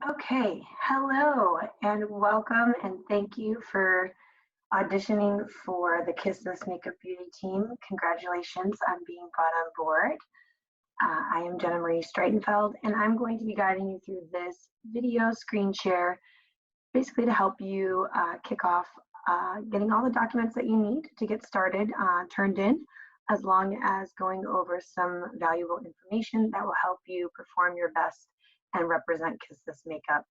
Okay, hello and welcome and thank you for auditioning for the Kiss This Makeup Beauty team. Congratulations on being brought on board. I am Jenna Marie Streitenfeld and I'm going to be guiding you through this video screen share basically to help you kick off getting all the documents that you need to get started turned in, as long as going over some valuable information that will help you perform your best and represent Kiss This Makeup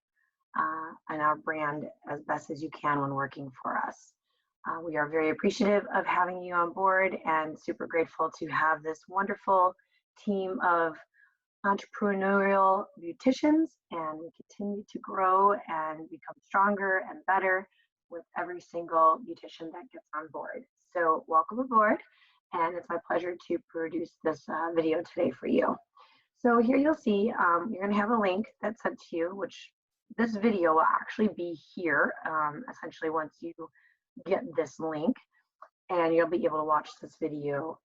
and our brand as best as you can when working for us. We are very appreciative of having you on board and super grateful to have this wonderful team of entrepreneurial beauticians, and we continue to grow and become stronger and better with every single beautician that gets on board. So welcome aboard, and it's my pleasure to produce this video today for you. So here you'll see you're going to have a link that's sent to you, which this video will actually be here essentially once you get this link, and you'll be able to watch this video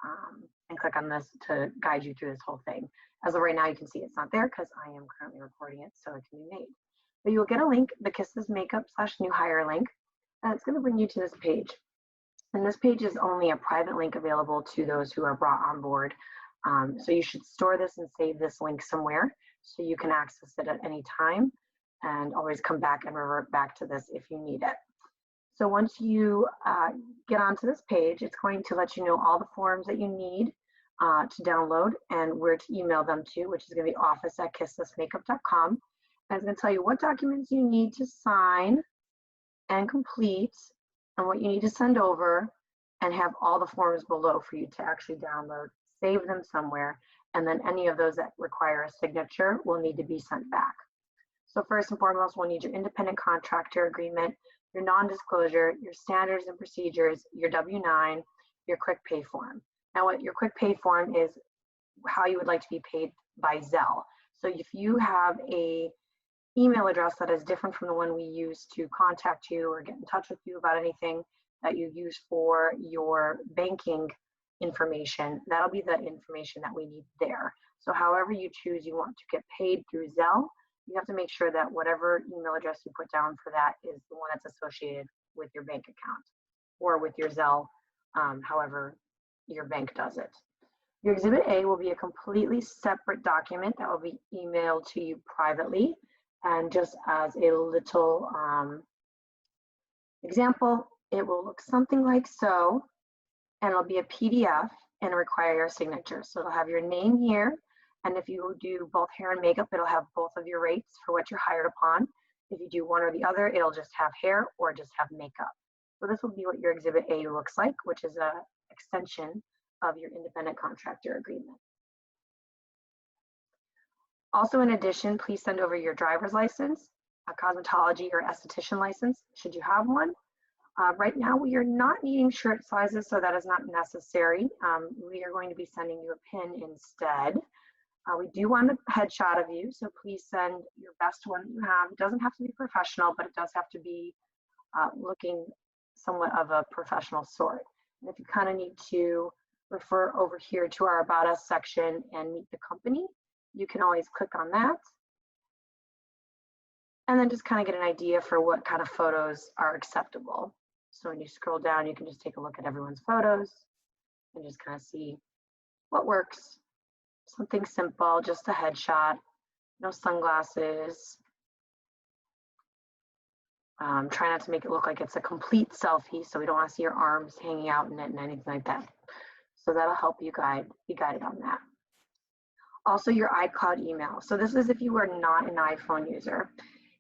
and click on this to guide you through this whole thing. As of right now, you can see it's not there because I am currently recording it, so it can be made. But you'll get a link, the Kiss This Makeup /new hire link, and it's going to bring you to this page. And this page is only a private link available to those who are brought on board. So you should store this and save this link somewhere so you can access it at any time and always come back and revert back to this if you need it. So once you get onto this page, it's going to let you know all the forms that you need to download and where to email them to, which is going to be office@kissthismakeup.com. And it's going to tell you what documents you need to sign and complete and what you need to send over, and have all the forms below for you to actually download, save them somewhere, and then any of those that require a signature will need to be sent back. So first and foremost, we'll need your independent contractor agreement, your non-disclosure, your standards and procedures, your W-9, your quick pay form. Now what your quick pay form is how you would like to be paid by Zelle. So if you have a email address that is different from the one we use to contact you or get in touch with you about anything that you use for your banking information, that'll be the information that we need there. So however you choose you want to get paid through Zelle, you have to make sure that whatever email address you put down for that is the one that's associated with your bank account or with your Zelle, however your bank does it. Your Exhibit A will be a completely separate document that will be emailed to you privately. And just as a little example, it will look something like so, and it'll be a PDF and require your signature. So it'll have your name here, and if you do both hair and makeup, it'll have both of your rates for what you're hired upon. If you do one or the other, it'll just have hair or just have makeup. So this will be what your Exhibit A looks like, which is an extension of your independent contractor agreement. Also, in addition, please send over your driver's license, a cosmetology or esthetician license, should you have one. Right now, we are not needing shirt sizes, so that is not necessary. We are going to be sending you a pin instead. We do want a headshot of you, so please send your best one that you have. It doesn't have to be professional, but it does have to be looking somewhat of a professional sort. And if you kind of need to refer over here to our About Us section and meet the company, you can always click on that. And then just kind of get an idea for what kind of photos are acceptable. So when you scroll down, you can just take a look at everyone's photos and just kind of see what works. Something simple, just a headshot, no sunglasses. Try not to make it look like it's a complete selfie, so we don't want to see your arms hanging out in it and anything like that. So that'll help you be guided on that. Also, your iCloud email. So this is if you are not an iPhone user.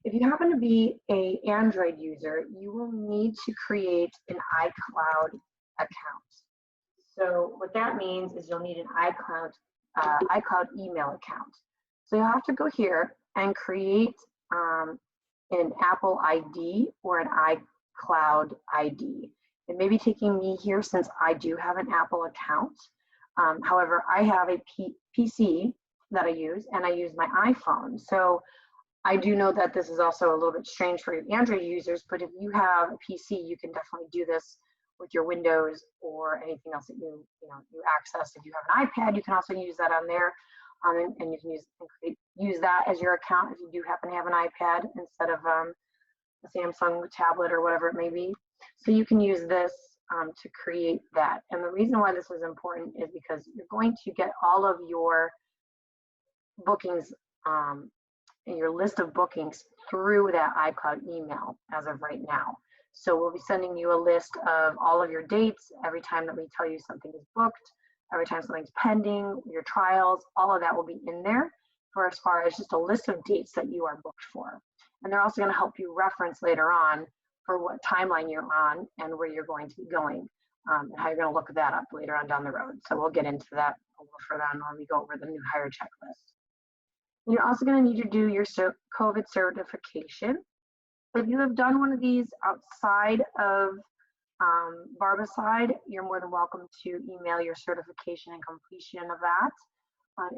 If you happen to be an Android user, you will need to create an iCloud account. So what that means is you'll need an iCloud email account. So you'll have to go here and create an Apple ID or an iCloud ID. It may be taking me here since I do have an Apple account. However, I have a PC that I use, and I use my iPhone. So I do know that this is also a little bit strange for your Android users, but if you have a PC, you can definitely do this with your Windows or anything else that you access. If you have an iPad, you can also use that on there. and you can use that as your account if you do happen to have an iPad instead of a Samsung tablet or whatever it may be. So you can use this to create that. And the reason why this is important is because you're going to get all of your bookings, your list of bookings through that iCloud email as of right now. So we'll be sending you a list of all of your dates every time that we tell you something is booked, every time something's pending, your trials, all of that will be in there for as far as just a list of dates that you are booked for. And they're also going to help you reference later on for what timeline you're on and where you're going to be going, and how you're going to look that up later on down the road. So we'll get into that a little further on when we go over the new hire checklist. And you're also going to need to do your COVID certification. If you have done one of these outside of Barbicide, you're more than welcome to email your certification and completion of that.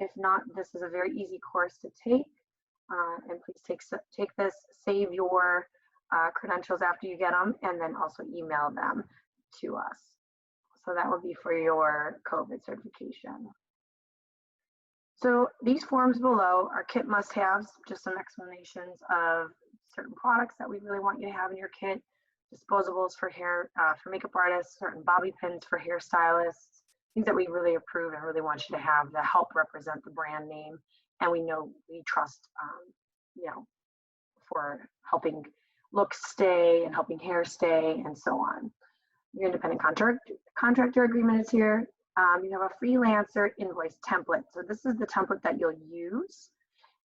If not, this is a very easy course to take. And please take this, save your credentials after you get them, and then also email them to us. So that will be for your COVID certification. So these forms below are kit must-haves, just some explanations of certain products that we really want you to have in your kit. Disposables for hair, for makeup artists, certain bobby pins for hairstylists, things that we really approve and really want you to have that help represent the brand name, and we trust, you know, for helping looks stay and helping hair stay and so on. Your independent contractor agreement is here. You have a freelancer invoice template. So this is the template that you'll use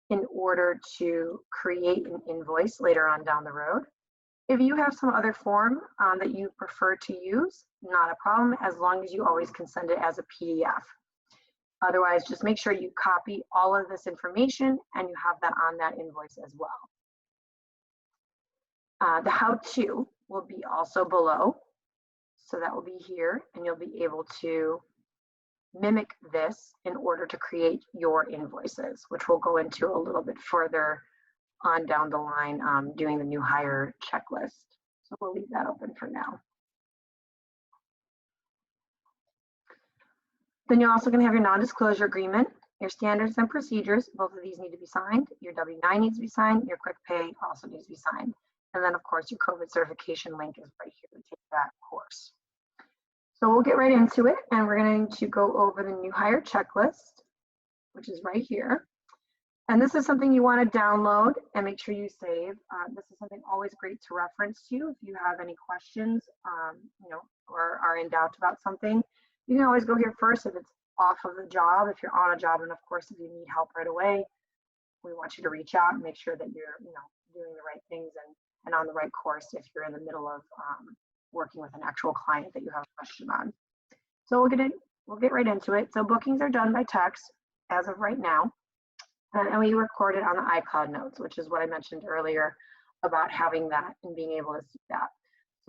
in order to create an invoice later on down the road. If you have some other form that you prefer to use, not a problem, as long as you always can send it as a PDF. Otherwise, just make sure you copy all of this information and you have that on that invoice as well. The how-to will be also below. So that will be here, and you'll be able to mimic this in order to create your invoices, which we'll go into a little bit further on down the line doing the new hire checklist. So we'll leave that open for now. Then you're also going to have your non-disclosure agreement, your standards and procedures. Both of these need to be signed. Your W-9 needs to be signed. Your quick pay also needs to be signed. And then, of course, your COVID certification link is right here to take that course. So we'll get right into it, and we're going to go over the new hire checklist, which is right here. And this is something you want to download and make sure you save. This is something always great to reference to if you have any questions, you know, or are in doubt about something. You can always go here first if it's off of the job, if you're on a job, and of course, if you need help right away, we want you to reach out and make sure that you're, you know, doing the right things and on the right course if you're in the middle of working with an actual client that you have a question on. So we'll get right into it. So bookings are done by text as of right now, and we record it on the iCloud notes, which is what I mentioned earlier about having that and being able to see that.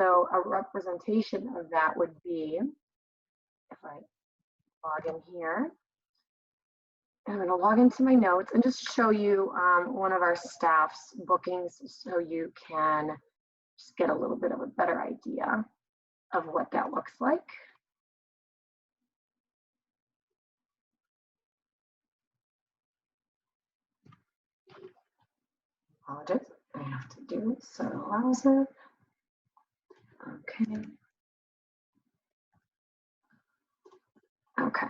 So a representation of that would be, if I log in here, I'm going to log into my notes and just show you one of our staff's bookings so you can just get a little bit of a better idea of what that looks like. Apologize, I have to do so it allows it. Okay. Okay.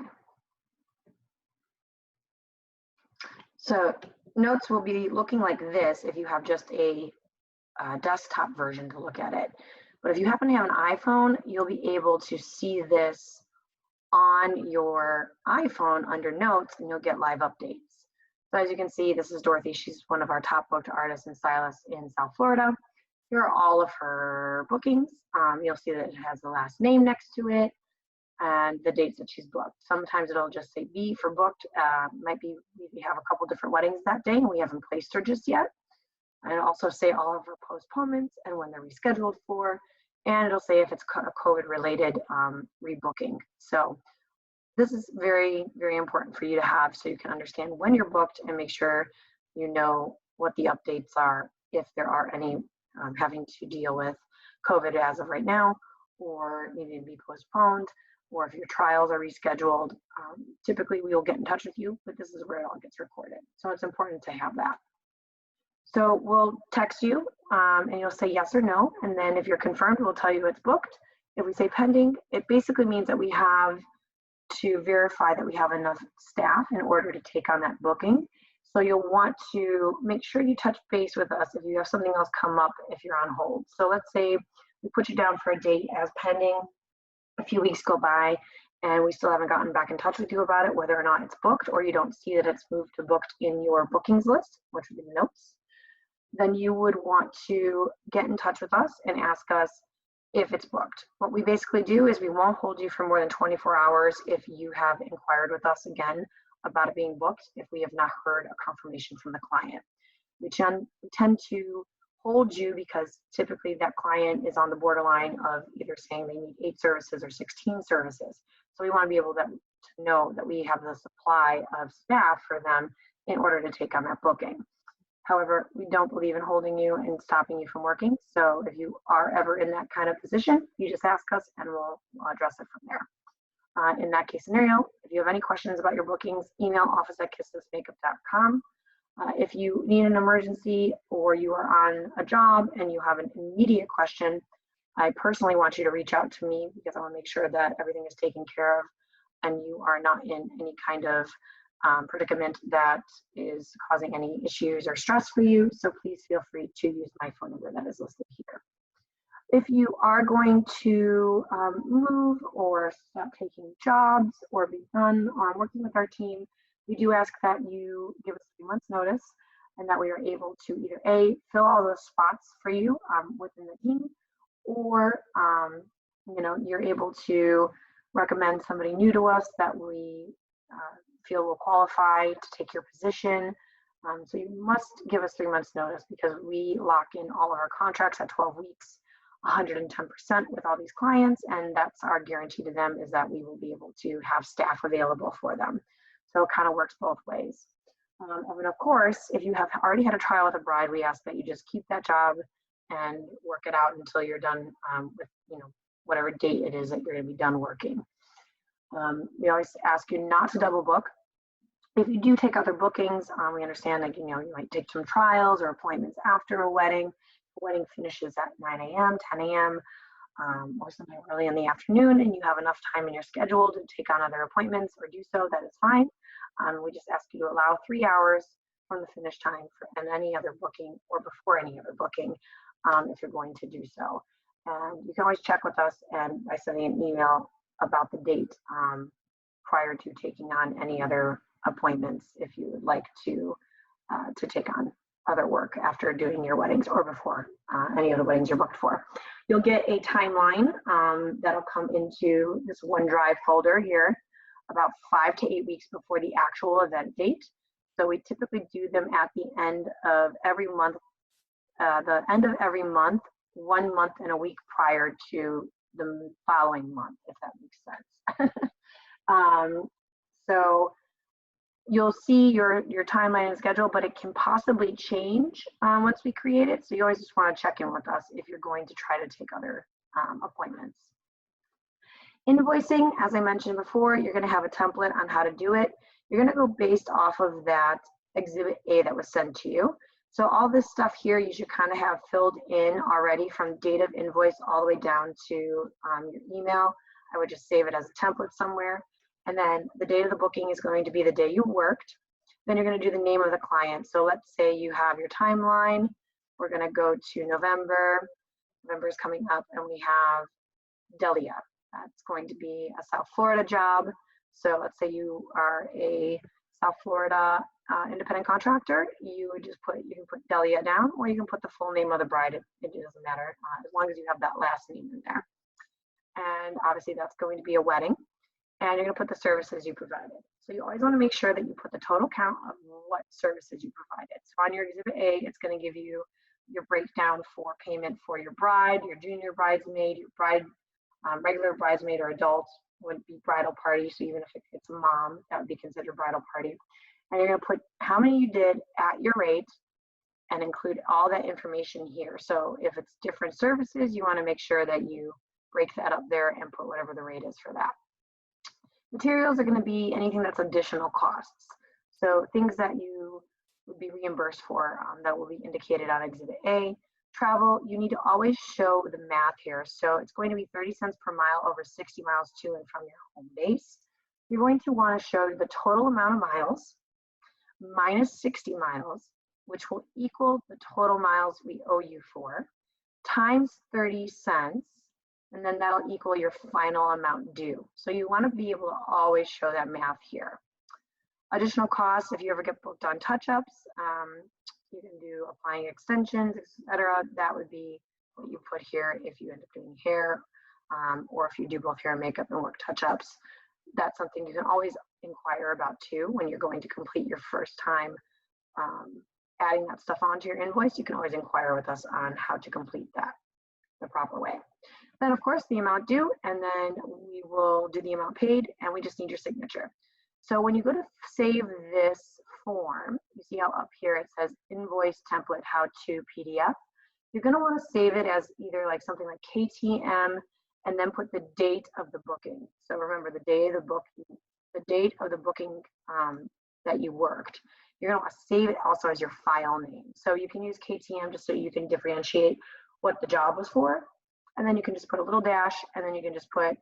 So notes will be looking like this if you have just a desktop version to look at it. But if you happen to have an iPhone, you'll be able to see this on your iPhone under notes, and you'll get live updates. So as you can see, this is Dorothy. She's one of our top booked artists and stylists in South Florida. Here are all of her bookings. You'll see that it has the last name next to it and the dates that she's booked. Sometimes it'll just say B for booked. Might be we have a couple different weddings that day and we haven't placed her just yet. And it'll also say all of her postponements and when they're rescheduled for, and it'll say if it's a COVID related rebooking. So this is very, very important for you to have so you can understand when you're booked and make sure you know what the updates are if there are any having to deal with COVID as of right now or needing to be postponed. or if your trials are rescheduled, typically we will get in touch with you, but this is where it all gets recorded. So it's important to have that. So we'll text you and you'll say yes or no. And then if you're confirmed, we'll tell you it's booked. If we say pending, it basically means that we have to verify that we have enough staff in order to take on that booking. So you'll want to make sure you touch base with us if you have something else come up if you're on hold. So let's say we put you down for a date as pending, a few weeks go by and we still haven't gotten back in touch with you about it, whether or not it's booked, or you don't see that it's moved to booked in your bookings list, which would be the notes, then you would want to get in touch with us and ask us if it's booked. What we basically do is we won't hold you for more than 24 hours if you have inquired with us again about it being booked, if we have not heard a confirmation from the client. We tend to hold you because typically that client is on the borderline of either saying they need 8 services or 16 services. So we want to be able to know that we have the supply of staff for them in order to take on that booking. However, we don't believe in holding you and stopping you from working. So if you are ever in that kind of position, you just ask us and we'll address it from there. In that case scenario, if you have any questions about your bookings, email office@kissthismakeup.com. If you need an emergency or you are on a job and you have an immediate question, I personally want you to reach out to me because I want to make sure that everything is taken care of and you are not in any kind of predicament that is causing any issues or stress for you. So please feel free to use my phone number that is listed here. If you are going to move or stop taking jobs or be done working with our team, we do ask that you give us 3 months notice and that we are able to either A, fill all those spots for you within the team, or you're able to recommend somebody new to us that we feel will qualify to take your position. So you must give us 3 months notice because we lock in all of our contracts at 12 weeks, 110% with all these clients, and that's our guarantee to them is that we will be able to have staff available for them. So it kind of works both ways. And of course, if you have already had a trial with a bride, we ask that you just keep that job and work it out until you're done with whatever date it is that you're going to be done working. We always ask you not to double book. If you do take other bookings, we understand that you might take some trials or appointments after a wedding. The wedding finishes at 9 a.m., 10 a.m., or sometime early in the afternoon, and you have enough time in your schedule to take on other appointments or do so, that is fine. We just ask you to allow 3 hours from the finish time for any other booking or before any other booking if you're going to do so. And you can always check with us and by sending an email about the date prior to taking on any other appointments if you would like to take on other work after doing your weddings or before any of the weddings you're booked for. You'll get a timeline that'll come into this OneDrive folder here about 5 to 8 weeks before the actual event date. So we typically do them at the end of every month, 1 month and a week prior to the following month, if that makes sense. So you'll see your timeline and schedule, but it can possibly change once we create it. So you always just want to check in with us if you're going to try to take other appointments. Invoicing, as I mentioned before, you're going to have a template on how to do it. You're going to go based off of that Exhibit A that was sent to you. So all this stuff here you should kind of have filled in already from date of invoice all the way down to your email. I would just save it as a template somewhere. And then the date of the booking is going to be the day you worked. Then you're going to do the name of the client. So let's say you have your timeline. We're going to go to November. November is coming up and we have Delia. That's going to be a South Florida job. So let's say you are a South Florida independent contractor. You can put Delia down, or you can put the full name of the bride. It doesn't matter as long as you have that last name in there. And obviously that's going to be a wedding. And you're going to put the services you provided. So you always want to make sure that you put the total count of what services you provided. So on your Exhibit A, it's going to give you your breakdown for payment for your bride, your junior bridesmaid, your bride, regular bridesmaid or adult would be bridal party. So even if it's a mom, that would be considered bridal party. And you're going to put how many you did at your rate and include all that information here. So if it's different services, you want to make sure that you break that up there and put whatever the rate is for that. Materials are going to be anything that's additional costs. So things that you would be reimbursed for that will be indicated on Exhibit A. Travel, you need to always show the math here. So it's going to be 30 cents per mile over 60 miles to and from your home base. You're going to want to show the total amount of miles minus 60 miles, which will equal the total miles we owe you for, times 30 cents, and then that'll equal your final amount due. So you want to be able to always show that math here. Additional costs, if you ever get booked on touch-ups, you can do applying extensions, etc. That would be what you put here if you end up doing hair, or if you do both hair and makeup and work touch-ups. That's something you can always inquire about too when you're going to complete your first time adding that stuff onto your invoice. You can always inquire with us on how to complete that the proper way. Then of course the amount due, and then we will do the amount paid, and we just need your signature. So when you go to save this form, you see how up here it says invoice template how to PDF. You're going to want to save it as either like something like KTM and then put the date of the booking. So remember the day of the booking that you worked. You're going to want to save it also as your file name. So you can use KTM just so you can differentiate what the job was for. And then you can just put a little dash, and then you can just put,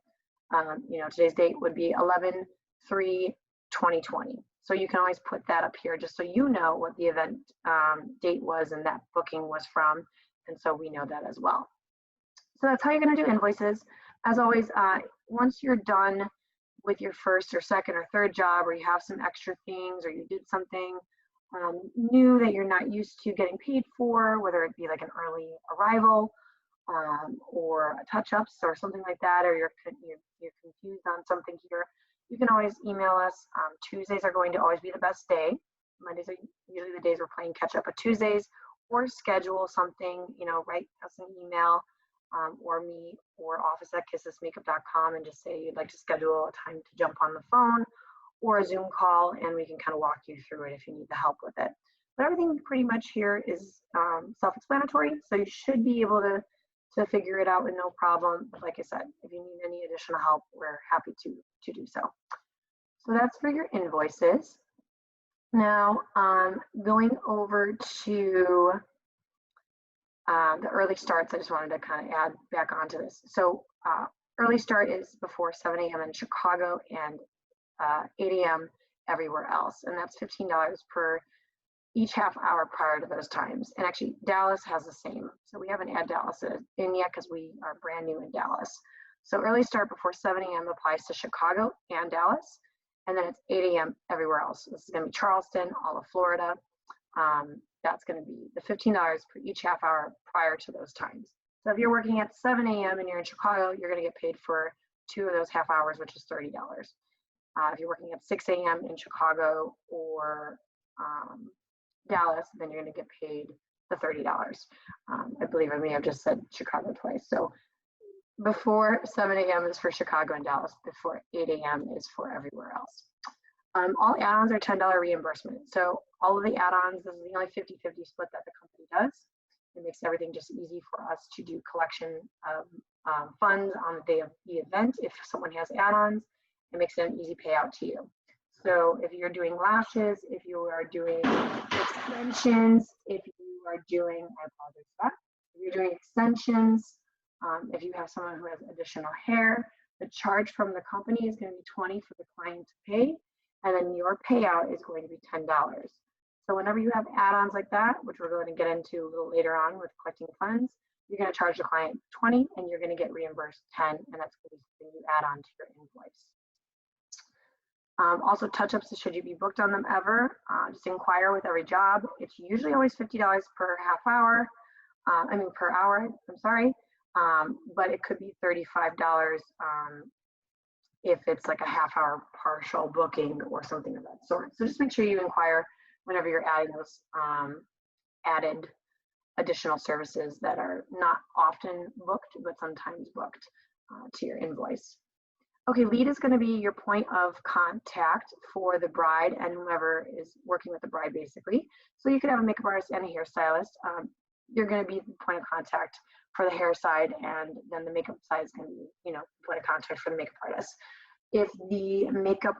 today's date would be 11/3/2020. So you can always put that up here just so you know what the event date was and that booking was from. And so we know that as well. So that's how you're going to do invoices. As always, once you're done with your first or second or third job, or you have some extra things, or you did something new that you're not used to getting paid for, whether it be like an early arrival or touch-ups or something like that, or you're confused on something here, you can always email us. Tuesdays are going to always be the best day. Mondays are usually the days we're playing catch up, but Tuesdays, or schedule something, write us an email, or me, or office@kissthismakeup.com, and just say you'd like to schedule a time to jump on the phone or a Zoom call, and we can kind of walk you through it if you need the help with it. But everything pretty much here is self-explanatory, so you should be able to figure it out with no problem. But like I said, if you need any additional help, we're happy to do so. So that's for your invoices. Now, going over to the early starts, I just wanted to kind of add back onto this. So early start is before 7 a.m. in Chicago and 8 a.m. everywhere else. And that's $15 per each half hour prior to those times. And actually Dallas has the same. So we haven't had Dallas in yet because we are brand new in Dallas. So early start before 7 a.m. applies to Chicago and Dallas. And then it's 8 a.m. everywhere else. This is going to be Charleston, all of Florida. That's going to be the $15 per each half hour prior to those times. So if you're working at 7 a.m. and you're in Chicago, you're going to get paid for 2 of those half hours, which is $30. If you're working at 6 a.m. in Chicago or Dallas, then you're going to get paid the $30. I believe I may have just said Chicago twice. So before 7 a.m. is for Chicago and Dallas. Before 8 a.m. is for everywhere else. All add-ons are $10 reimbursement. So all of the add-ons, this is the only 50-50 split that the company does. It makes everything just easy for us to do collection of funds on the day of the event. If someone has add-ons, it makes it an easy payout to you. So if you're doing lashes, if you are doing extensions, if you are doing, I apologize for that, if you're doing extensions, if you have someone who has additional hair, the charge from the company is going to be $20 for the client to pay, and then your payout is going to be $10. So whenever you have add-ons like that, which we're going to get into a little later on with collecting funds, you're going to charge the client $20 and you're going to get reimbursed $10, and that's going to be something you add on to your invoice. Also, touch-ups, should you be booked on them ever, just inquire with every job. It's usually always $50 per half hour, per hour, I'm sorry, but it could be $35 if it's like a half hour partial booking or something of that sort. So just make sure you inquire whenever you're adding those added additional services that are not often booked, but sometimes booked to your invoice. Okay, lead is going to be your point of contact for the bride and whoever is working with the bride, basically. So you could have a makeup artist and a hairstylist. You're going to be the point of contact for the hair side, and then the makeup side is going to be, point of contact for the makeup artist. If the makeup,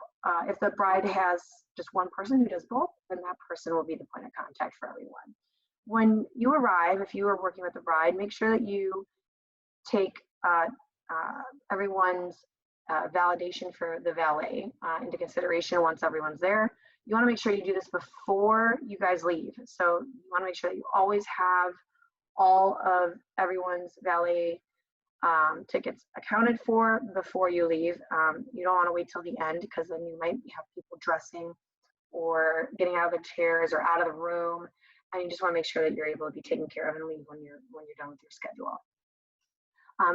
if the bride has just one person who does both, then that person will be the point of contact for everyone. When you arrive, if you are working with the bride, make sure that you take everyone's validation for the valet into consideration once everyone's there. You want to make sure you do this before you guys leave. So you want to make sure that you always have all of everyone's valet tickets accounted for before you leave. You don't want to wait till the end, because then you might have people dressing or getting out of their chairs or out of the room, and you just want to make sure that you're able to be taken care of and leave when you're done with your schedule.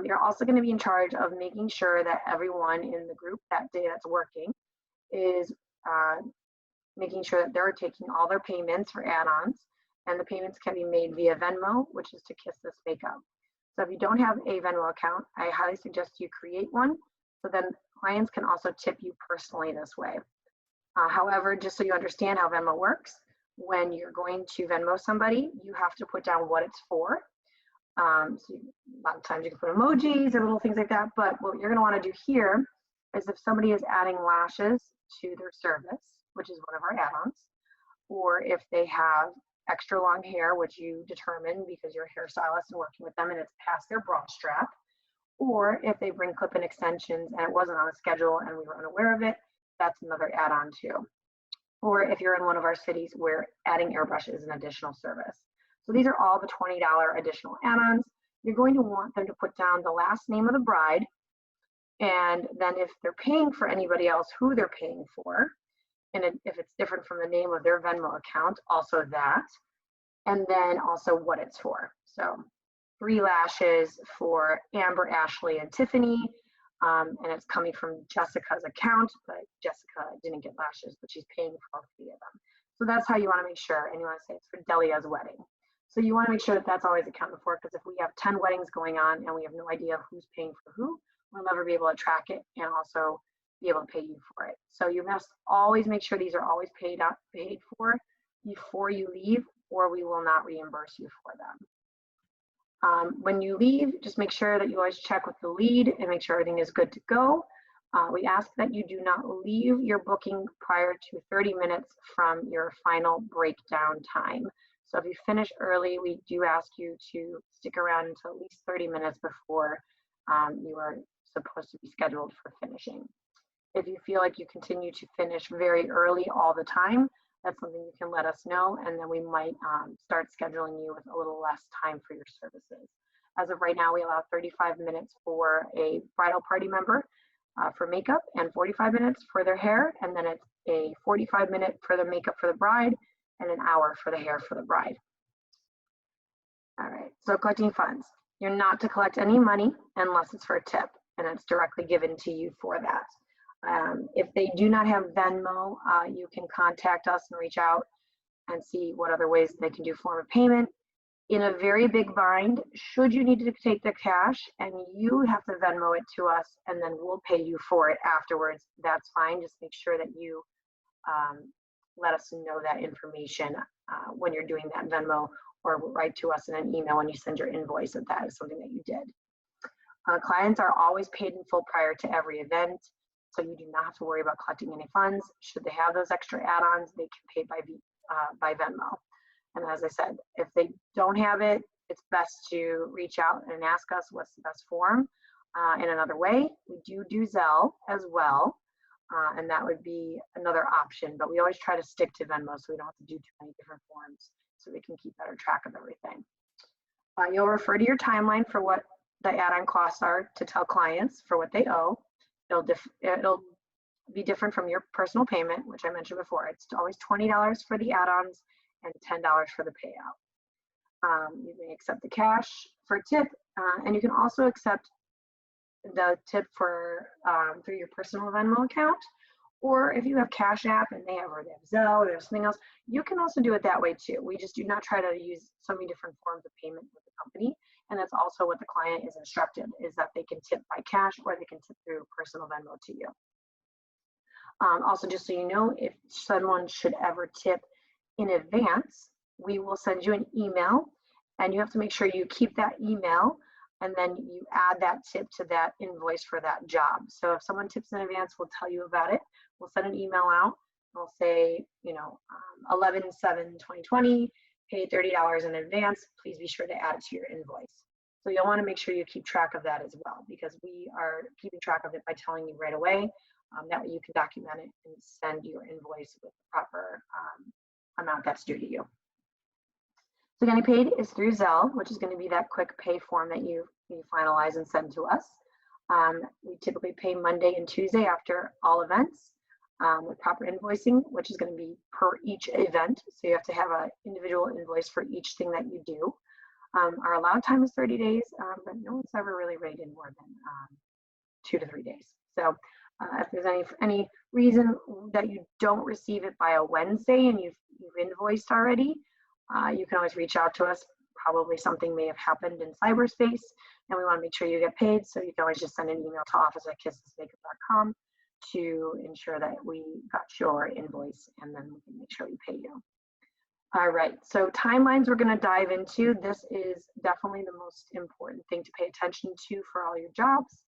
You're also going to be in charge of making sure that everyone in the group that day that's working is making sure that they're taking all their payments for add-ons, and the payments can be made via Venmo, which is to Kiss This Makeup. So if you don't have a Venmo account, I highly suggest you create one, so then clients can also tip you personally this way. However, just so you understand how Venmo works, when you're going to Venmo somebody, you have to put down what it's for. So a lot of times you can put emojis or little things like that, but what you're going to want to do here is if somebody is adding lashes to their service, which is one of our add-ons, or if they have extra long hair, which you determine because you're a hairstylist and working with them and it's past their bra strap, or if they bring clip-in extensions and it wasn't on the schedule and we were unaware of it, that's another add-on too. Or if you're in one of our cities where adding airbrush is an additional service. So these are all the $20 additional add-ons. You're going to want them to put down the last name of the bride, and then if they're paying for anybody else, who they're paying for, and if it's different from the name of their Venmo account, also that, and then also what it's for. So 3 lashes for Amber, Ashley, and Tiffany, and it's coming from Jessica's account, but Jessica didn't get lashes, but she's paying for all 3 of them. So that's how you want to make sure, and you want to say it's for Delia's wedding. So you want to make sure that that's always accounted for, because if we have 10 weddings going on and we have no idea who's paying for who, we'll never be able to track it and also be able to pay you for it. So you must always make sure these are always paid for before you leave, or we will not reimburse you for them. When you leave, just make sure that you always check with the lead and make sure everything is good to go. We ask that you do not leave your booking prior to 30 minutes from your final breakdown time. So if you finish early, we do ask you to stick around until at least 30 minutes before you are supposed to be scheduled for finishing. If you feel like you continue to finish very early all the time, that's something you can let us know, and then we might start scheduling you with a little less time for your services. As of right now, we allow 35 minutes for a bridal party member for makeup and 45 minutes for their hair, and then it's a 45-minute for the makeup for the bride and an hour for the hair for the bride. All right, so collecting funds. You're not to collect any money unless it's for a tip, and it's directly given to you for that. If they do not have Venmo, you can contact us and reach out and see what other ways they can do form of payment. In a very big bind, should you need to take the cash and you have to Venmo it to us and then we'll pay you for it afterwards, that's fine. Just make sure that you let us know that information when you're doing that Venmo, or write to us in an email when you send your invoice that is something that you did. Clients are always paid in full prior to every event, so you do not have to worry about collecting any funds. Should they have those extra add-ons, they can pay by Venmo. And as I said, if they don't have it, it's best to reach out and ask us what's the best form. In another way, we do Zelle as well, and that would be another option, but we always try to stick to Venmo so we don't have to do too many different forms, so we can keep better track of everything. You'll refer to your timeline for what the add-on costs are to tell clients for what they owe. It'll be different from your personal payment, which I mentioned before. It's always $20 for the add-ons and $10 for the payout. You may accept the cash for a tip, and you can also accept the tip for through your personal Venmo account, or if you have Cash App and they have Zelle or there's something else, you can also do it that way too. We just do not try to use so many different forms of payment with the company, and that's also what the client is instructed, is that they can tip by cash or they can tip through personal Venmo to you. Also, just so you know, if someone should ever tip in advance, we will send you an email, and you have to make sure you keep that email and then you add that tip to that invoice for that job. So if someone tips in advance, we'll tell you about it. We'll send an email out. We'll say, 11/7/2020, paid $30 in advance. Please be sure to add it to your invoice. So you'll want to make sure you keep track of that as well, because we are keeping track of it by telling you right away. That way you can document it and send your invoice with the proper amount that's due to you. So getting paid is through Zelle, which is going to be that quick pay form that you finalize and send to us. We typically pay Monday and Tuesday after all events with proper invoicing, which is going to be per each event. So you have to have an individual invoice for each thing that you do. Our allowed time is 30 days, but no one's ever really rated more than 2 to 3 days. So if there's any reason that you don't receive it by a Wednesday and you've invoiced already, you can always reach out to us. Probably something may have happened in cyberspace, and we want to make sure you get paid. So you can always just send an email to office@kissthismakeup.com to ensure that we got your invoice, and then we can make sure we pay you. All right, so timelines we're going to dive into. This is definitely the most important thing to pay attention to for all your jobs.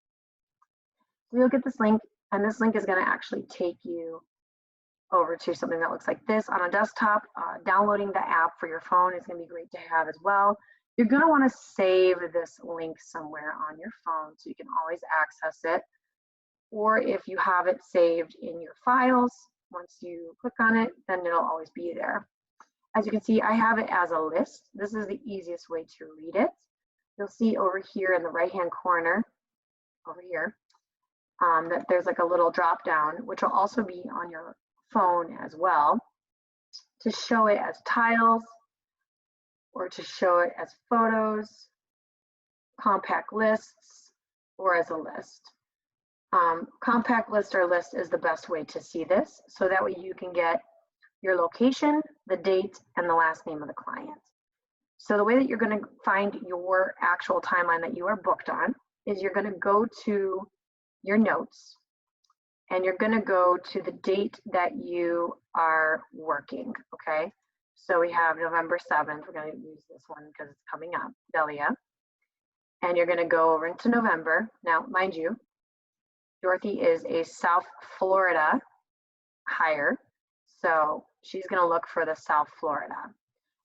So you'll get this link, and this link is going to actually take you over to something that looks like this on a desktop. Downloading the app for your phone is going to be great to have as well. You're going to want to save this link somewhere on your phone so you can always access it. Or if you have it saved in your files, once you click on it, then it'll always be there. As you can see, I have it as a list. This is the easiest way to read it. You'll see over here in the right-hand corner, over here, that there's like a little drop down, which will also be on your phone as well, to show it as tiles or to show it as photos, compact lists, or as a list. Compact list or list is the best way to see this, so that way you can get your location, the date, and the last name of the client. So the way that you're going to find your actual timeline that you are booked on is you're going to go to your notes, and you're going to go to the date that you are working, okay? So we have November 7th. We're going to use this one because it's coming up, Delia. And you're going to go over into November. Now, mind you, Dorothy is a South Florida hire, so she's going to look for the South Florida.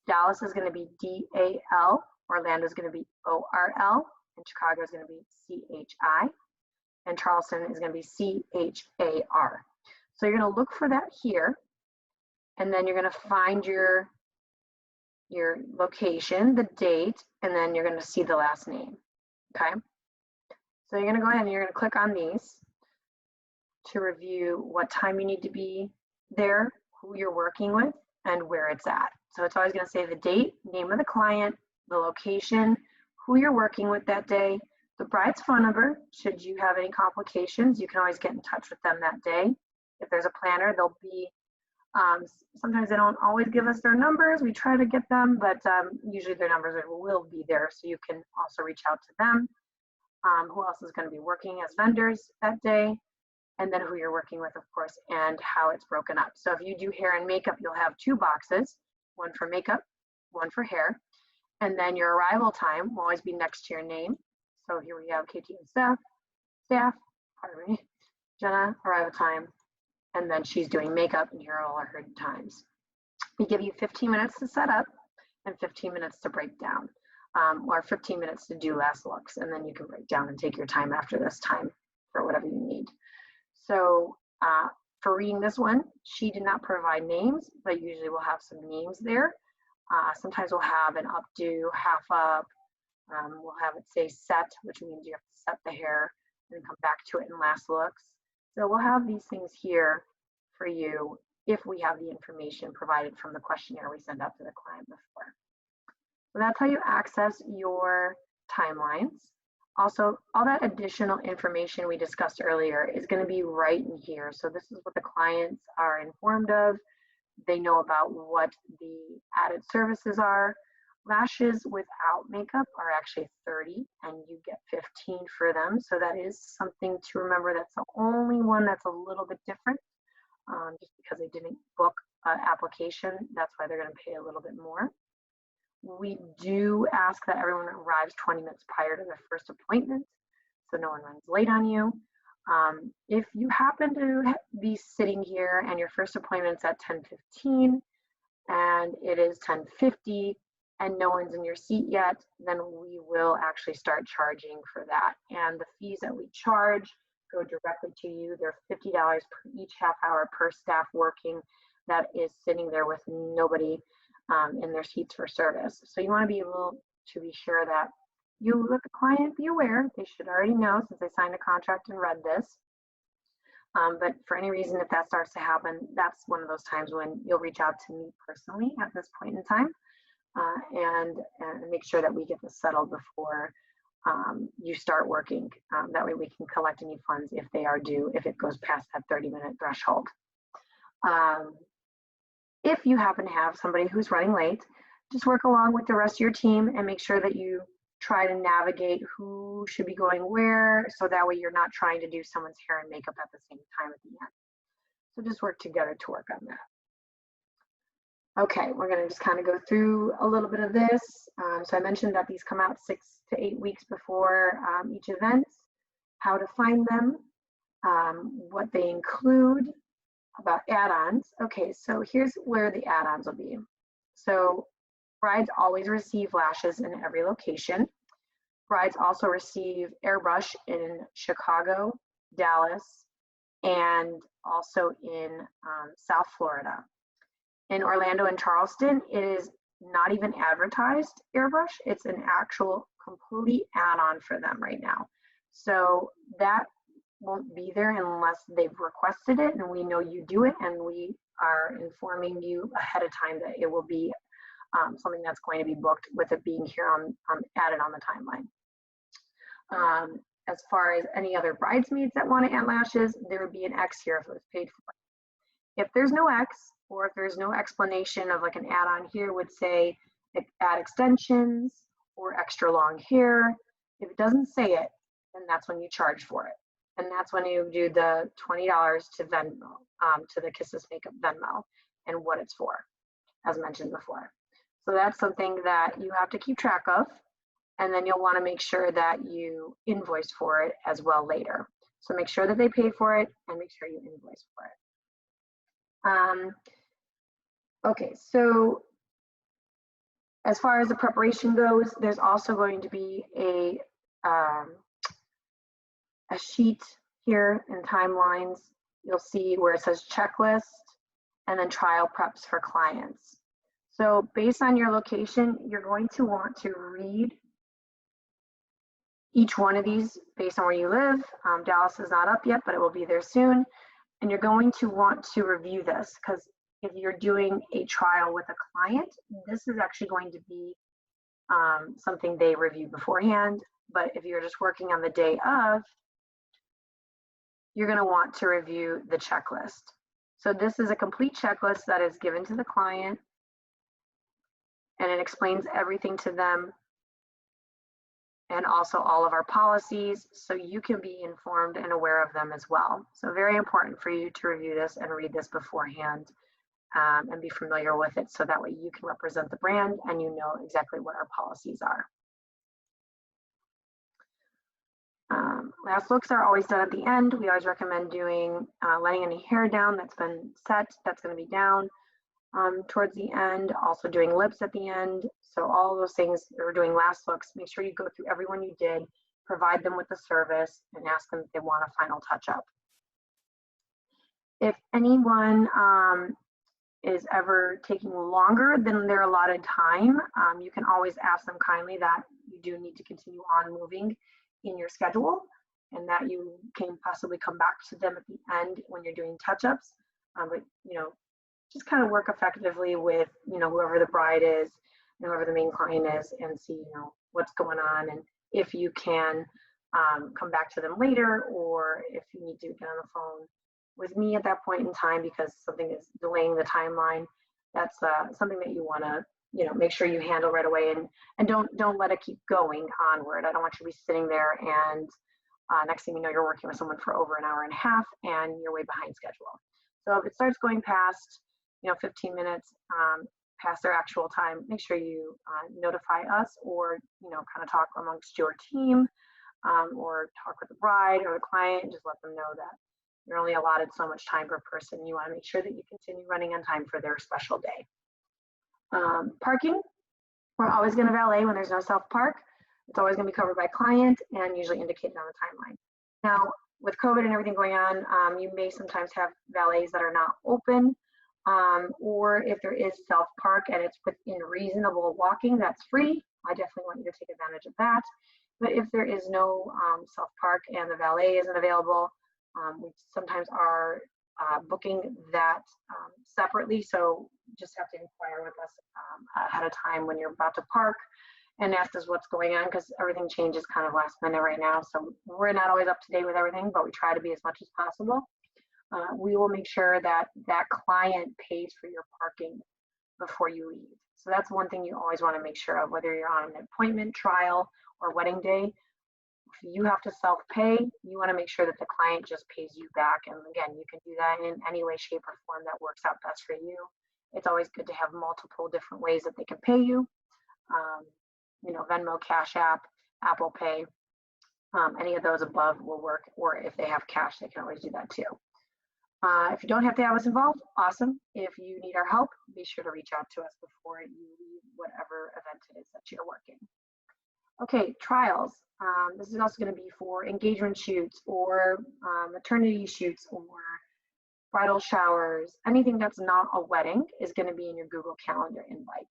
Dallas is going to be D-A-L, Orlando is going to be O-R-L, and Chicago is going to be C-H-I. And Charleston is going to be C-H-A-R. So you're going to look for that here, and then you're going to find your location, the date, and then you're going to see the last name, okay? So you're going to go ahead and you're going to click on these to review what time you need to be there, who you're working with, and where it's at. So it's always going to say the date, name of the client, the location, who you're working with that day, the bride's phone number. Should you have any complications, you can always get in touch with them that day. If there's a planner, they'll be, sometimes they don't always give us their numbers. We try to get them, but usually their numbers will be there, so you can also reach out to them. Who else is going to be working as vendors that day, and then who you're working with, of course, and how it's broken up. So if you do hair and makeup, you'll have 2 boxes, one for makeup, one for hair, and then your arrival time will always be next to your name. So here we have KT and staff, pardon me, Jenna, arrival time, and then she's doing makeup, and here are all her times. We give you 15 minutes to set up and 15 minutes to break down, or 15 minutes to do last looks, and then you can break down and take your time after this time for whatever you need. So for reading this one, she did not provide names, but usually we'll have some names there. Sometimes we'll have an updo, half up. We'll have it say set, which means you have to set the hair and come back to it in last looks. So we'll have these things here for you if we have the information provided from the questionnaire we send out to the client before. So that's how you access your timelines. Also, all that additional information we discussed earlier is going to be right in here. So this is what the clients are informed of. They know about what the added services are. Lashes without makeup are actually 30, and you get 15 for them. So that is something to remember. That's the only one that's a little bit different, just because they didn't book an application. That's why they're going to pay a little bit more. We do ask that everyone arrives 20 minutes prior to their first appointment, so no one runs late on you. If you happen to be sitting here and your first appointment's at 10:15 and it is 10:50 and no one's in your seat yet, then we will actually start charging for that. And the fees that we charge go directly to you. They're $50 per each half hour per staff working that is sitting there with nobody in their seats for service. So you want to be able to be sure that you let the client be aware. They should already know since they signed a contract and read this. But for any reason, if that starts to happen, that's one of those times when you'll reach out to me personally at this point in time and make sure that we get this settled before you start working. That way we can collect any funds if they are due, if it goes past that 30-minute threshold. If you happen to have somebody who's running late, just work along with the rest of your team and make sure that you try to navigate who should be going where, so that way you're not trying to do someone's hair and makeup at the same time at the end. So just work together to work on that. Okay, we're going to just kind of go through a little bit of this. So I mentioned that these come out 6 to 8 weeks before each event, how to find them, what they include, about add-ons. Okay, so here's where the add-ons will be. So brides always receive lashes in every location. Brides also receive airbrush in Chicago, Dallas, and also in South Florida. In Orlando and Charleston, it is not even advertised airbrush. It's an actual complete add-on for them right now. So that won't be there unless they've requested it and we know you do it, and we are informing you ahead of time that it will be something that's going to be booked, with it being here added on the timeline. As far as any other bridesmaids that want to add lashes, there would be an X here if it was paid for. If there's no X, or if there's no explanation of like an add-on here would say add extensions or extra long hair, if it doesn't say it, then that's when you charge for it. And that's when you do the $20 to Venmo, to the Kiss This Makeup Venmo, and what it's for, as mentioned before. So that's something that you have to keep track of, and then you'll want to make sure that you invoice for it as well later. So make sure that they pay for it and make sure you invoice for it. Okay, so as far as the preparation goes, there's also going to be a sheet here in timelines. You'll see where it says checklist and then trial preps for clients. So based on your location, you're going to want to read each one of these based on where you live. Dallas is not up yet, but it will be there soon. And you're going to want to review this, because if you're doing a trial with a client, this is actually going to be something they review beforehand. But if you're just working on the day of, you're going to want to review the checklist. So this is a complete checklist that is given to the client, and it explains everything to them, and also all of our policies, so you can be informed and aware of them as well. So very important for you to review this and read this beforehand, and be familiar with it, so that way you can represent the brand and you know exactly what our policies are. Last looks are always done at the end. We always recommend doing letting any hair down that's been set, that's going to be down towards the end. Also doing lips at the end. So all those things, or doing last looks, make sure you go through everyone you did, provide them with the service, and ask them if they want a final touch-up. If anyone is ever taking longer than their allotted time, you can always ask them kindly that you do need to continue on moving in your schedule, and that you can possibly come back to them at the end when you're doing touch-ups. But just kind of work effectively with whoever the bride is and whoever the main client is, and see what's going on, and if you can come back to them later, or if you need to get on the phone with me at that point in time because something is delaying the timeline. That's something that you want to make sure you handle right away, and don't let it keep going onward. I don't want you to be sitting there and next thing you know, you're working with someone for over an hour and a half and you're way behind schedule. So if it starts going past 15 minutes, past their actual time, make sure you notify us, or kind of talk amongst your team, or talk with the bride or the client, and just let them know that you're only allotted so much time per person. You want to make sure that you continue running on time for their special day. Parking, we're always going to valet when there's no self-park. It's always going to be covered by client and usually indicated on the timeline. Now, with COVID and everything going on, you may sometimes have valets that are not open, or if there is self-park and it's within reasonable walking, that's free. I definitely want you to take advantage of that. But if there is no self-park and the valet isn't available, we sometimes are booking that separately. So just have to inquire with us ahead of time when you're about to park and ask us what's going on, because everything changes kind of last minute right now. So we're not always up to date with everything, but we try to be as much as possible. We will make sure that that client pays for your parking before you leave. So that's one thing you always want to make sure of, whether you're on an appointment, trial, or wedding day. If you have to self-pay, you want to make sure that the client just pays you back. And again, you can do that in any way, shape, or form that works out best for you. It's always good to have multiple different ways that they can pay you. Venmo, Cash App, Apple Pay, any of those above will work. Or if they have cash, they can always do that too. If you don't have to have us involved, awesome. If you need our help, be sure to reach out to us before you leave whatever event it is that you're working. Okay, trials. This is also going to be for engagement shoots or maternity shoots or bridal showers. Anything that's not a wedding is going to be in your Google Calendar invite.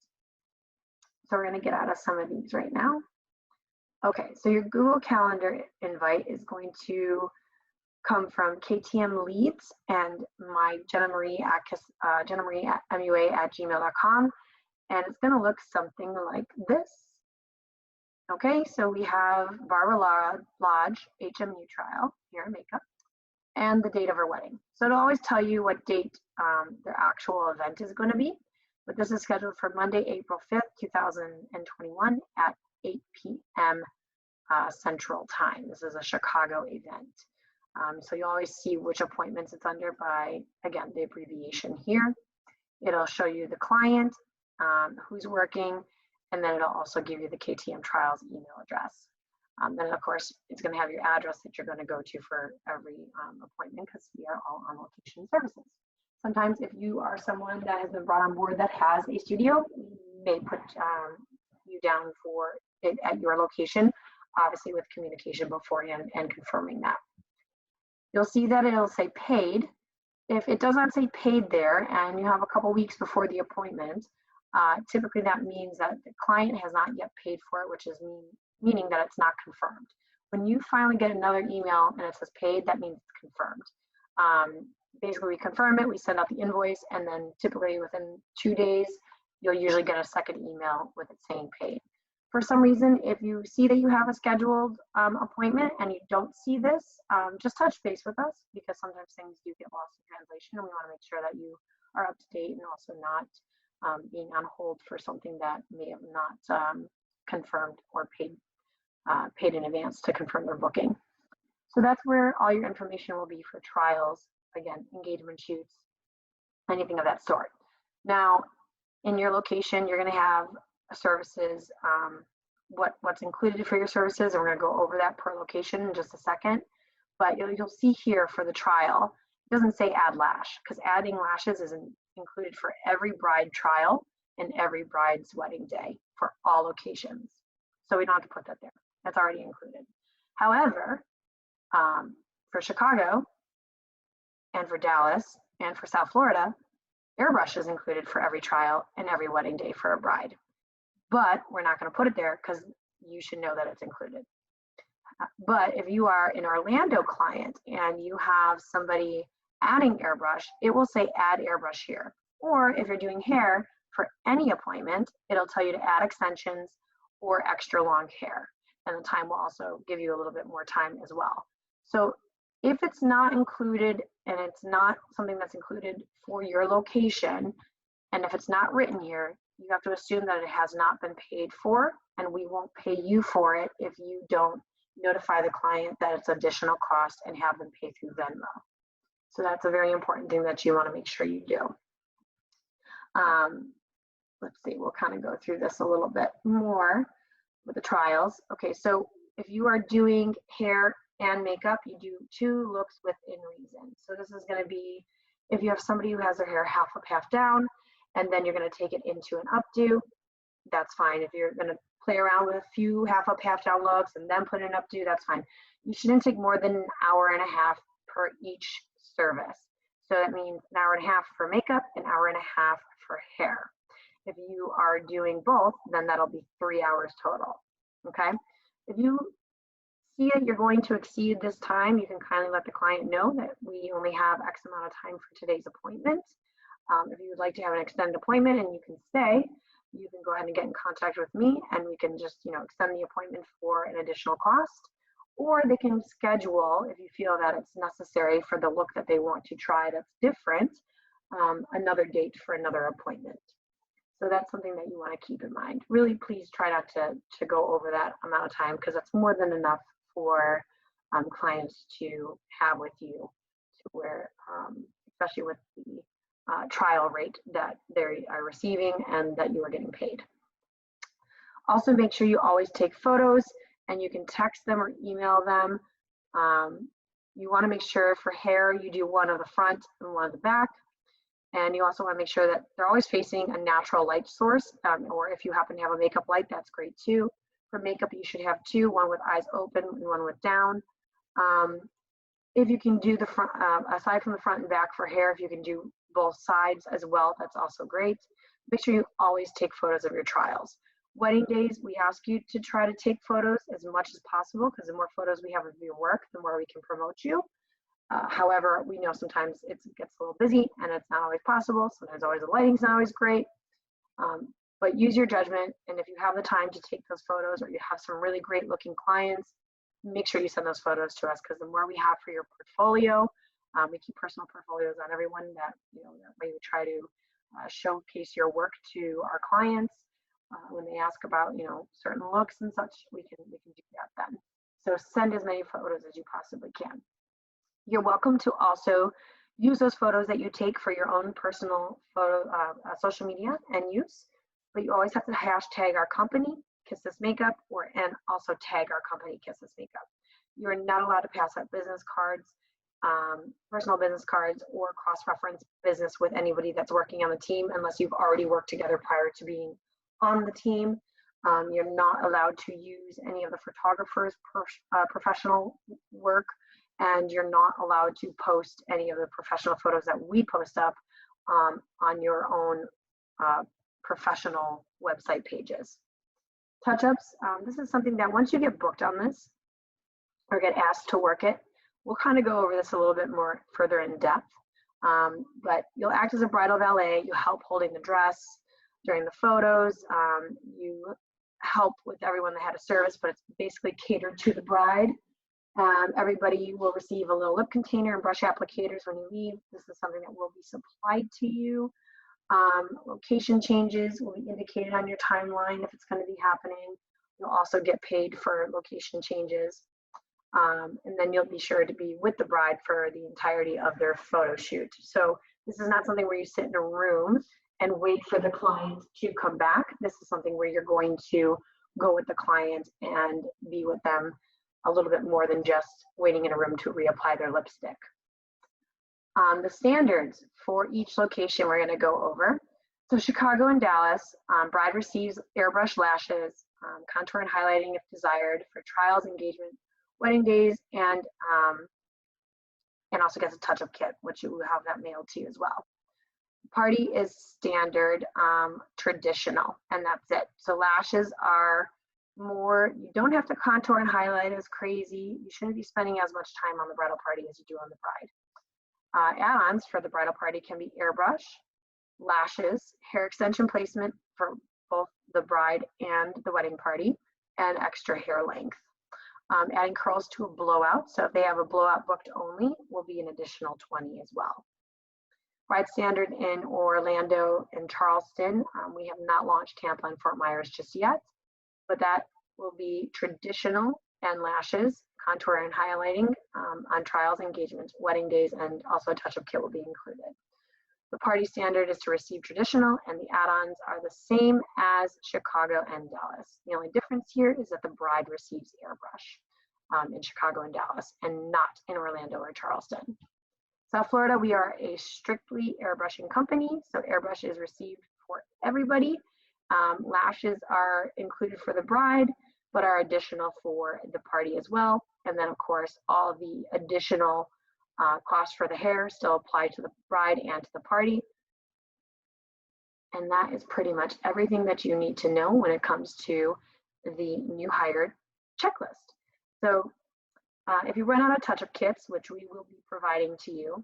So we're going to get out of some of these right now. Okay, so your Google Calendar invite is going to come from KTM Leads and my Jenna Marie at gmail.com, and it's going to look something like this. Okay, so we have Barbara Lodge HMU trial, hair and makeup, and the date of her wedding. So it'll always tell you what date their actual event is going to be, but this is scheduled for Monday, April 5th, 2021 at 8 p.m. Central Time. This is a Chicago event. So you always see which appointments it's under by, again, the abbreviation here. It'll show you the client, who's working, and then it'll also give you the KTM Trials email address. Then, of course, it's going to have your address that you're going to go to for every appointment, because we are all on location services. Sometimes if you are someone that has been brought on board that has a studio, we may put you down for it at your location, obviously with communication beforehand and confirming that. You'll see that it'll say paid. If it does not say paid there and you have a couple weeks before the appointment, typically that means that the client has not yet paid for it, which is meaning that it's not confirmed. When you finally get another email and it says paid, that means it's confirmed. Basically, we confirm it, we send out the invoice, and then typically within 2 days, you'll usually get a second email with it saying paid. For some reason, if you see that you have a scheduled appointment and you don't see this, just touch base with us, because sometimes things do get lost in translation, and we want to make sure that you are up to date and also not being on hold for something that may have not confirmed or paid in advance to confirm their booking. So that's where all your information will be for trials, again, engagement shoots, anything of that sort. Now, in your location, you're going to have services, what's included for your services, and we're going to go over that per location in just a second. But you'll see here for the trial, it doesn't say add lash, because adding lashes is included for every bride trial and every bride's wedding day for all locations. So we don't have to put that there. That's already included. However, for Chicago and for Dallas and for South Florida, airbrush is included for every trial and every wedding day for a bride. But we're not going to put it there because you should know that it's included. But if you are an Orlando client and you have somebody adding airbrush, it will say add airbrush here. Or if you're doing hair for any appointment, it'll tell you to add extensions or extra long hair. And the time will also give you a little bit more time as well. So if it's not included and it's not something that's included for your location, and if it's not written here, you have to assume that it has not been paid for, and we won't pay you for it if you don't notify the client that it's additional cost and have them pay through Venmo. So that's a very important thing that you want to make sure you do. let's see, we'll kind of go through this a little bit more with the trials. Okay, so if you are doing hair and makeup, you do 2 looks within reason. So this is going to be if you have somebody who has their hair half up, half down, and then you're going to take it into an updo, that's fine. If you're going to play around with a few half up, half down looks and then put an updo, that's fine. You shouldn't take more than an hour and a half per each service. So that means an hour and a half for makeup, an hour and a half for hair. If you are doing both, then that'll be 3 hours total. Okay. If you see it, you're going to exceed this time, you can kindly let the client know that we only have X amount of time for today's appointment. If you would like to have an extended appointment and you can stay, you can go ahead and get in contact with me and we can just, extend the appointment for an additional cost, or they can schedule, if you feel that it's necessary for the look that they want to try that's different, another date for another appointment. So that's something that you want to keep in mind. Really, please try not to go over that amount of time, because that's more than enough for clients to have with you, to where, especially with the trial rate that they are receiving and that you are getting paid. Also, make sure you always take photos, and you can text them or email them. You want to make sure for hair you do one of the front and one of the back. And you also want to make sure that they're always facing a natural light source, or if you happen to have a makeup light, that's great too. For makeup, you should have 2, one with eyes open and one with down. If you can do the front, aside from the front and back for hair, if you can do both sides as well, that's also great. Make sure you always take photos of your trials. Wedding days, we ask you to try to take photos as much as possible, because the more photos we have of your work, the more we can promote you. However, we know sometimes it gets a little busy and it's not always possible. Sometimes the lighting's not always great. But use your judgment, and if you have the time to take those photos, or you have some really great looking clients, make sure you send those photos to us, because the more we have for your portfolio, we keep personal portfolios on everyone, that that way we try to showcase your work to our clients when they ask about certain looks and such. We can do that then. So send as many photos as you possibly can. You're welcome to also use those photos that you take for your own personal photo social media and use, but you always have to hashtag our company, Kiss This Makeup, and also tag our company, Kiss This Makeup. You are not allowed to pass out business cards, personal business cards, or cross-reference business with anybody that's working on the team unless you've already worked together prior to being on the team. You're not allowed to use any of the photographer's professional work, and you're not allowed to post any of the professional photos that we post up on your own professional website pages. Touch-ups, this is something that once you get booked on this or get asked to work it, we'll kind of go over this a little bit more further in depth. But you'll act as a bridal valet, you help holding the dress during the photos, you help with everyone that had a service, but it's basically catered to the bride. Everybody will receive a little lip container and brush applicators when you leave. This is something that will be supplied to you. Location changes will be indicated on your timeline if it's going to be happening. You'll also get paid for location changes. And then you'll be sure to be with the bride for the entirety of their photo shoot. So this is not something where you sit in a room and wait for the client to come back. This is something where you're going to go with the client and be with them a little bit more than just waiting in a room to reapply their lipstick. The standards for each location we're going to go over. So Chicago and Dallas, bride receives airbrush lashes, contour and highlighting if desired for trials, engagement, wedding days, and also gets a touch-up kit, which you will have that mailed to you as well. Party is standard, traditional, and that's it. So lashes are more, you don't have to contour and highlight as crazy. You shouldn't be spending as much time on the bridal party as you do on the bride. Add-ons for the bridal party can be airbrush, lashes, hair extension placement for both the bride and the wedding party, and extra hair length. Adding curls to a blowout. So if they have a blowout booked only, will be an additional 20 as well. Bride standard in Orlando and Charleston. We have not launched Tampa and Fort Myers just yet, but that will be traditional and lashes, contour and highlighting on trials, engagements, wedding days, and also a touch-up kit will be included. The party standard is to receive traditional, and the add-ons are the same as Chicago and Dallas. The only difference here is that the bride receives airbrush in Chicago and Dallas, and not in Orlando or Charleston. South Florida, we are a strictly airbrushing company, so airbrush is received for everybody. Lashes are included for the bride, but are additional for the party as well. And then, of course, all the additional costs for the hair still apply to the bride and to the party. And that is pretty much everything that you need to know when it comes to the new hired checklist. So if you run out of touch-up kits, which we will be providing to you,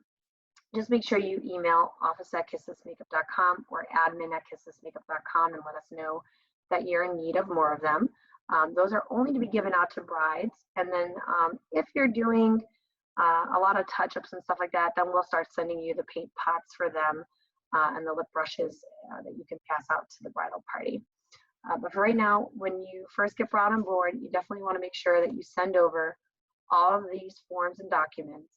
just make sure you email office@kissthismakeup.com or admin@kissthismakeup.com and let us know that you're in need of more of them. Those are only to be given out to brides. And then if you're doing a lot of touch-ups and stuff like that, then we'll start sending you the paint pots for them and the lip brushes that you can pass out to the bridal party. But for right now, when you first get brought on board, you definitely want to make sure that you send over all of these forms and documents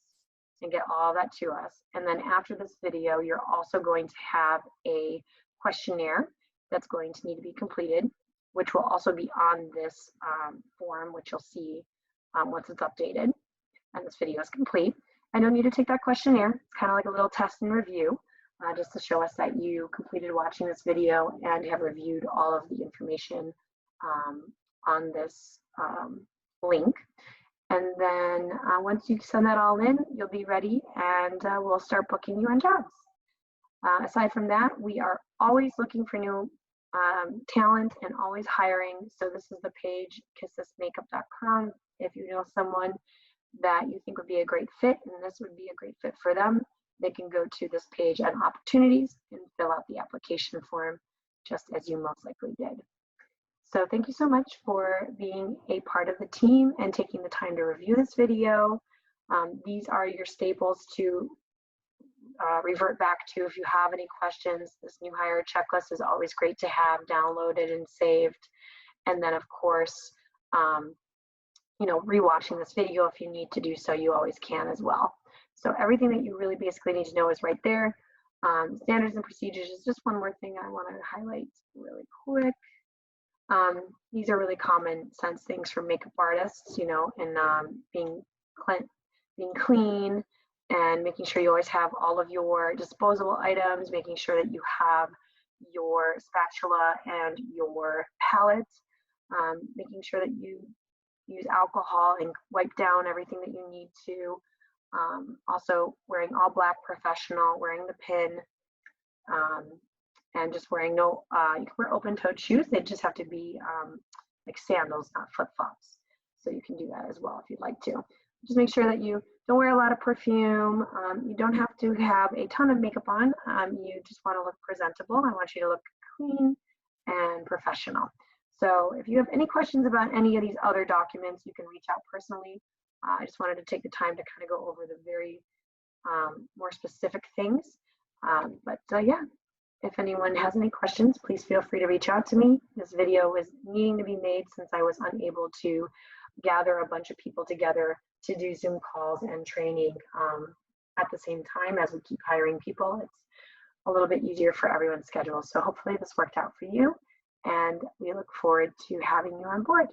and get all that to us. And then after this video, you're also going to have a questionnaire that's going to need to be completed, which will also be on this form, which you'll see once it's updated and this video is complete. And you'll need to take that questionnaire. It's kind of like a little test and review, just to show us that you completed watching this video and have reviewed all of the information on this link. And then once you send that all in, you'll be ready and we'll start booking you on jobs. Aside from that, we are always looking for new talent and always hiring. So this is the page, kissthismakeup.com. If you know someone that you think would be a great fit and this would be a great fit for them, they can go to this page on opportunities and fill out the application form just as you most likely did. So thank you so much for being a part of the team and taking the time to review this video. These are your staples to revert back to if you have any questions. This new hire checklist is always great to have downloaded and saved. And then of course, rewatching this video if you need to do so, you always can as well. So everything that you really basically need to know is right there. Standards and procedures is just one more thing I want to highlight really quick. These are really common sense things for makeup artists, and being clean and making sure you always have all of your disposable items, making sure that you have your spatula and your palette, making sure that you use alcohol and wipe down everything that you need to. Also wearing all black professional, wearing the pin, and just wearing you can wear open-toed shoes. They just have to be like sandals, not flip-flops. So you can do that as well if you'd like to. Just make sure that you don't wear a lot of perfume. You don't have to have a ton of makeup on. You just want to look presentable. I want you to look clean and professional. So if you have any questions about any of these other documents, you can reach out personally. I just wanted to take the time to kind of go over the very more specific things. Yeah. If anyone has any questions, please feel free to reach out to me. This video was needing to be made since I was unable to gather a bunch of people together to do Zoom calls and training at the same time as we keep hiring people. It's a little bit easier for everyone's schedule. So hopefully this worked out for you, and we look forward to having you on board.